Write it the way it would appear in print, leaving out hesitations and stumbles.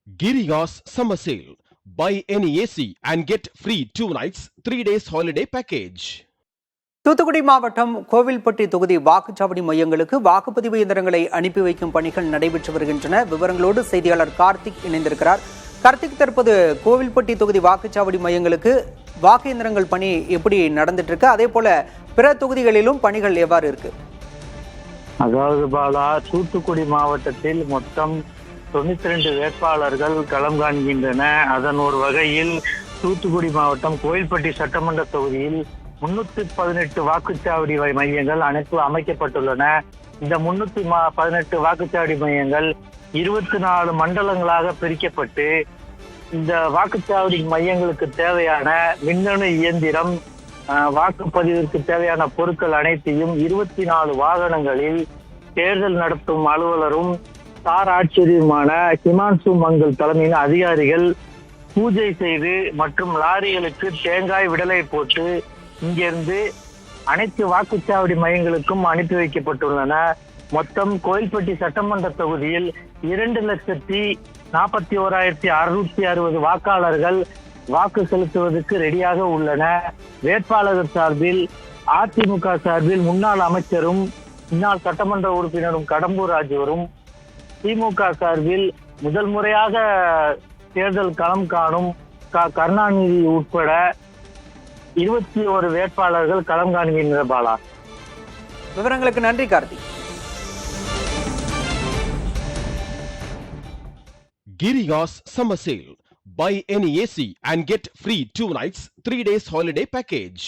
Giriga's summer sale. Buy any AC and get free 2 nights, 3 days holiday package. Thoothukudi மாவட்டம் கோவில்பட்டி தொகுதி வாக்குச்சாவடி மையங்களுக்கு வாக்குப்பதிவு இயந்திரங்களை அனுப்பி வைக்கும் பணிகள் நடைபெற்று வருகின்றன. விவரங்களோடு செய்தியாளர் கார்த்திக் இணைந்திருக்கிறார். கார்த்திக், தற்போது கோவில்பட்டி தொகுதி வாக்குச்சாவடி மையங்களுக்கு வாக்கு இயந்திரங்கள் பணி எப்படி நடந்துட்டு இருக்கு? அதே போல பிற தொகுதிகளிலும் பணிகள் எவ்வாறு இருக்கு? அதாவது பாலா, தூத்துக்குடி மாவட்டத்தில் மொத்தம் 92 வேட்பாளர்கள் களம் காண்கின்றன. அதன் ஒரு வகையில் தூத்துக்குடி மாவட்டம் கோவில்பட்டி சட்டமன்ற தொகுதியில் 318 வாக்குச்சாவடி மையங்கள் அமைக்கப்பட்டுள்ளன. இந்த 318 வாக்குச்சாவடி மையங்கள் 24 மண்டலங்களாக பிரிக்கப்பட்டு இந்த வாக்குச்சாவடி மையங்களுக்கு தேவையான மின்னணு இயந்திரம், வாக்குப்பதிவிற்கு தேவையான பொருட்கள் அனைத்தையும் 24 வாகனங்களில் தேர்தல் நடத்தும் அலுவலரும் சார் ஆட்சியருமான ஹிமான்சு மங்கள் தலைமையில் அதிகாரிகள் பூஜை செய்து மற்றும் லாரிகளுக்கு தேங்காய் விடலை போட்டு இங்கிருந்து அனைத்து வாக்குச்சாவடி மையங்களுக்கும் அனுப்பி வைக்கப்பட்டுள்ளன. மொத்தம் கோவில்பட்டி சட்டமன்ற தொகுதியில் 2,41,660 வாக்காளர்கள் வாக்கு செலுத்துவதற்கு ரெடியாக உள்ளன. வேட்பாளர்கள் சார்பில் அதிமுக சார்பில் முன்னாள் அமைச்சரும் முன்னாள் சட்டமன்ற உறுப்பினரும் கடம்பூர் ராஜுவரும், திமுக சார்பில் முதல் முறையாக தேர்தல் களம் காணும் கருணாநிதி உட்பட 21 வேட்பாளர்கள் களம் காண்கின்ற பாலா. விவரங்களுக்கு நன்றி Karthik. Giriga's summer sale. Buy any AC and get free 2 nights, 3 days holiday package.